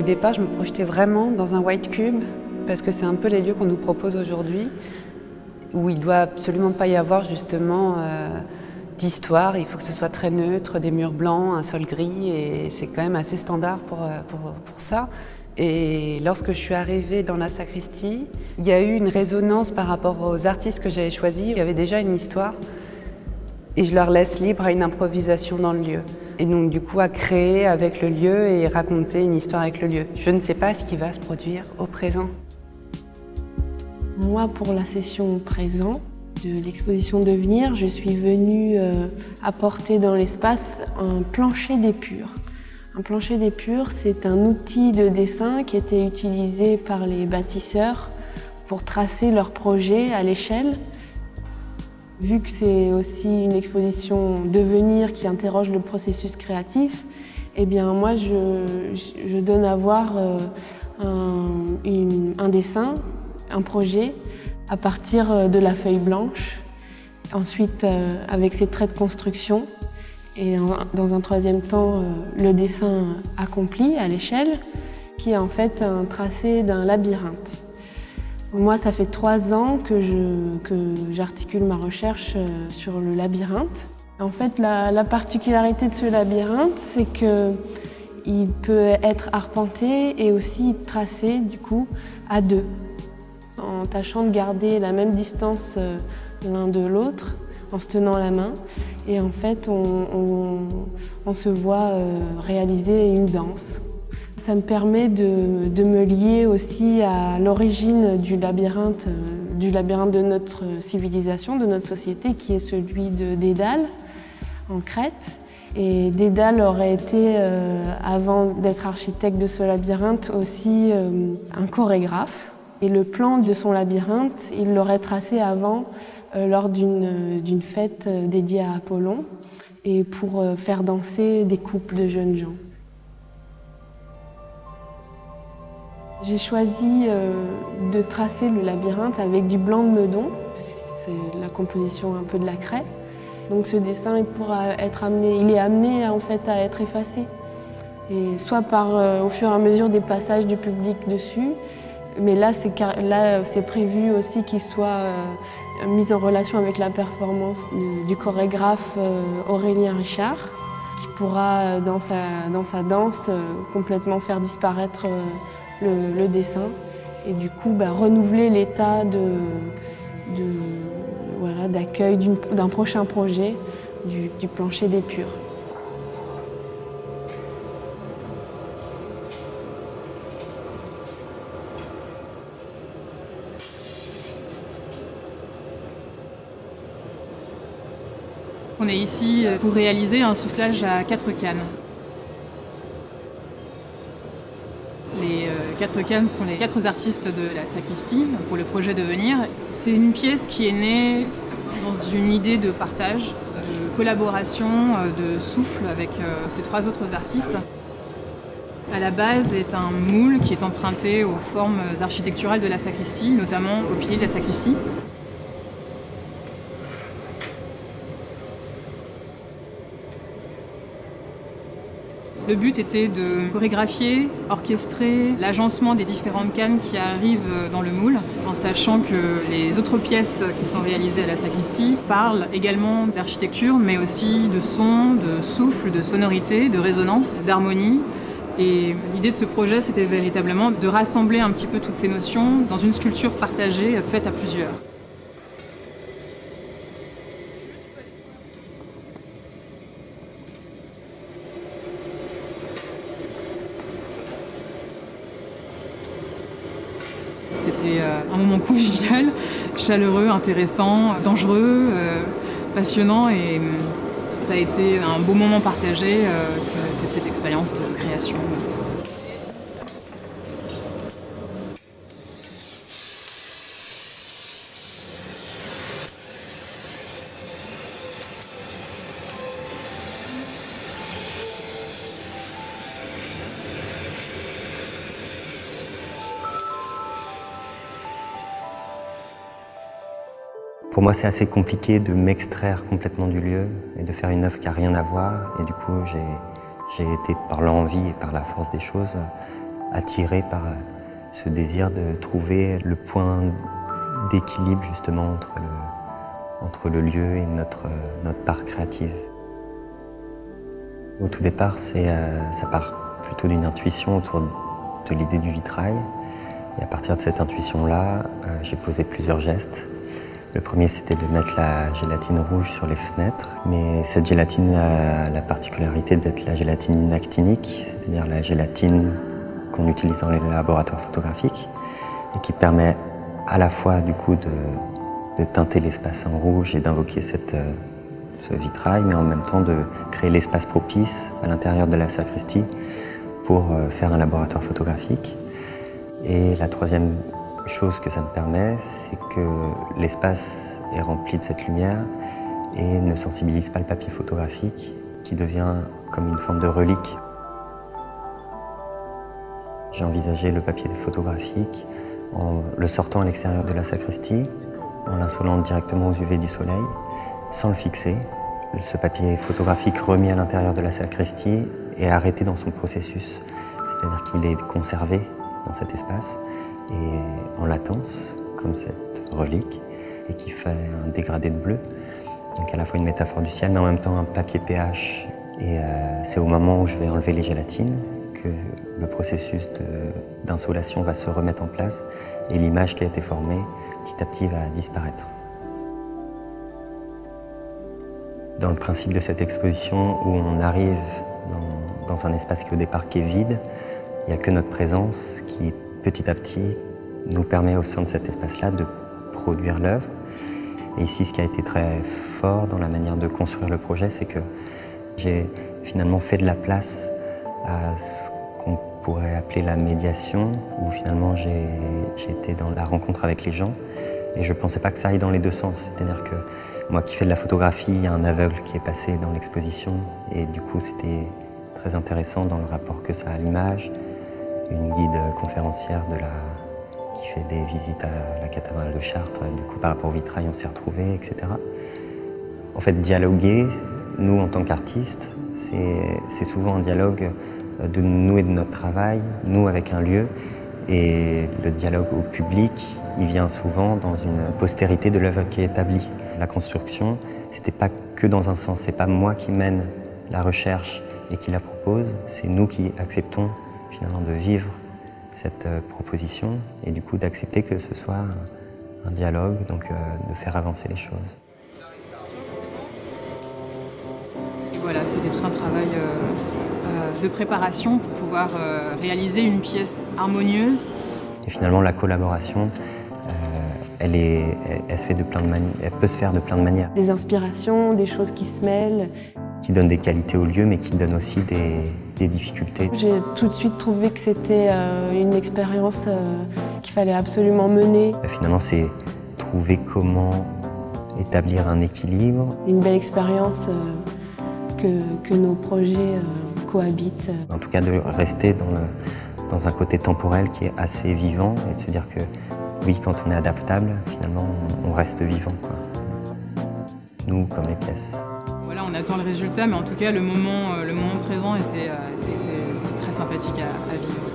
départ, je me projetais vraiment dans un white cube, parce que c'est un peu les lieux qu'on nous propose aujourd'hui, où il ne doit absolument pas y avoir justement d'histoire. Il faut que ce soit très neutre, des murs blancs, un sol gris, et c'est quand même assez standard pour ça. Et lorsque je suis arrivée dans la sacristie, il y a eu une résonance par rapport aux artistes que j'avais choisis. Il y avait déjà une histoire, et je leur laisse libre à une improvisation dans le lieu. Et donc du coup à créer avec le lieu et raconter une histoire avec le lieu. Je ne sais pas ce qui va se produire au présent. Moi, pour la session présent de l'exposition Devenir, je suis venue apporter dans l'espace un plancher d'épure. Un plancher d'épure, c'est un outil de dessin qui était utilisé par les bâtisseurs pour tracer leurs projets à l'échelle. Vu que c'est aussi une exposition Devenir qui interroge le processus créatif, eh bien moi je donne à voir un dessin, un projet à partir de la feuille blanche, ensuite avec ses traits de construction et dans un troisième temps le dessin accompli à l'échelle qui est en fait un tracé d'un labyrinthe. Moi, ça fait 3 ans que j'articule ma recherche sur le labyrinthe. En fait, la particularité de ce labyrinthe, c'est qu'il peut être arpenté et aussi tracé, du coup, à 2, en tâchant de garder la même distance l'un de l'autre, en se tenant la main. Et en fait, on se voit réaliser une danse. Ça me permet de me lier aussi à l'origine du labyrinthe de notre civilisation, de notre société, qui est celui de Dédale, en Crète. Et Dédale aurait été, avant d'être architecte de ce labyrinthe, aussi un chorégraphe. Et le plan de son labyrinthe, il l'aurait tracé avant, lors d'une fête dédiée à Apollon, et pour faire danser des couples de jeunes gens. J'ai choisi de tracer le labyrinthe avec du blanc de Meudon, c'est la composition un peu de la craie. Donc ce dessin il est amené en fait à être effacé, et soit au fur et à mesure des passages du public dessus, mais là c'est prévu aussi qu'il soit mis en relation avec la performance du chorégraphe Aurélien Richard, qui pourra dans sa danse complètement faire disparaître le dessin et du coup renouveler l'état d'accueil d'un prochain projet du plancher d'épure. On est ici pour réaliser un soufflage à 4 cannes. Les 4 cannes sont les 4 artistes de la sacristie pour le projet Devenir. C'est une pièce qui est née dans une idée de partage, de collaboration, de souffle avec ces 3 autres artistes. À la base est un moule qui est emprunté aux formes architecturales de la sacristie, notamment au pilier de la sacristie. Le but était de chorégraphier, orchestrer l'agencement des différentes cannes qui arrivent dans le moule, en sachant que les autres pièces qui sont réalisées à la sacristie parlent également d'architecture, mais aussi de son, de souffle, de sonorité, de résonance, d'harmonie. Et l'idée de ce projet, c'était véritablement de rassembler un petit peu toutes ces notions dans une sculpture partagée, faite à plusieurs. C'était un moment convivial, chaleureux, intéressant, dangereux, passionnant, et ça a été un beau moment partagé que cette expérience de création. Pour moi, c'est assez compliqué de m'extraire complètement du lieu et de faire une œuvre qui n'a rien à voir. Et du coup, j'ai été, par l'envie et par la force des choses, attiré par ce désir de trouver le point d'équilibre justement entre le lieu et notre part créative. Au tout départ, ça part plutôt d'une intuition autour de l'idée du vitrail. Et à partir de cette intuition-là, j'ai posé plusieurs gestes. Le premier, c'était de mettre la gélatine rouge sur les fenêtres. Mais cette gélatine a la particularité d'être la gélatine actinique, c'est-à-dire la gélatine qu'on utilise dans les laboratoires photographiques et qui permet à la fois du coup de teinter l'espace en rouge et d'invoquer ce vitrail, mais en même temps de créer l'espace propice à l'intérieur de la sacristie pour faire un laboratoire photographique. Et la troisième chose que ça me permet, c'est que l'espace est rempli de cette lumière et ne sensibilise pas le papier photographique qui devient comme une forme de relique. J'ai envisagé le papier photographique en le sortant à l'extérieur de la sacristie, en l'insolant directement aux UV du soleil, sans le fixer. Ce papier photographique remis à l'intérieur de la sacristie est arrêté dans son processus, c'est-à-dire qu'il est conservé dans cet espace et en latence, comme cette relique, et qui fait un dégradé de bleu. Donc à la fois une métaphore du ciel, mais en même temps un papier pH. Et c'est au moment où je vais enlever les gélatines que le processus d'insolation va se remettre en place et l'image qui a été formée petit à petit va disparaître. Dans le principe de cette exposition où on arrive dans un espace qui au départ qui est vide, il n'y a que notre présence qui petit à petit nous permet au sein de cet espace-là de produire l'œuvre. Et ici, ce qui a été très fort dans la manière de construire le projet, c'est que j'ai finalement fait de la place à ce qu'on pourrait appeler la médiation, où finalement j'ai été dans la rencontre avec les gens et je ne pensais pas que ça aille dans les deux sens. C'est-à-dire que moi qui fais de la photographie, il y a un aveugle qui est passé dans l'exposition et du coup c'était très intéressant dans le rapport que ça a à l'image. Une guide conférencière qui fait des visites à la cathédrale de Chartres, du coup par rapport au vitrail on s'est retrouvés, etc. En fait, dialoguer, nous en tant qu'artistes, c'est souvent un dialogue de nous et de notre travail, nous avec un lieu, et le dialogue au public, il vient souvent dans une postérité de l'œuvre qui est établie. La construction, c'était pas que dans un sens, c'est pas moi qui mène la recherche et qui la propose, c'est nous qui acceptons finalement de vivre cette proposition et du coup d'accepter que ce soit un dialogue, donc de faire avancer les choses. Et voilà, c'était tout un travail de préparation pour pouvoir réaliser une pièce harmonieuse. Et finalement, la collaboration, elle se fait de plein de elle peut se faire de plein de manières. Des inspirations, des choses qui se mêlent. Qui donnent des qualités au lieu, mais qui donnent aussi des difficultés. J'ai tout de suite trouvé que c'était une expérience qu'il fallait absolument mener. Finalement, c'est trouver comment établir un équilibre. Une belle expérience que nos projets cohabitent. En tout cas, de rester dans un côté temporel qui est assez vivant et de se dire que oui, quand on est adaptable, finalement, on reste vivant, quoi. Nous, comme les pièces. Voilà, on attend le résultat, mais en tout cas, le moment présent était très sympathique à vivre.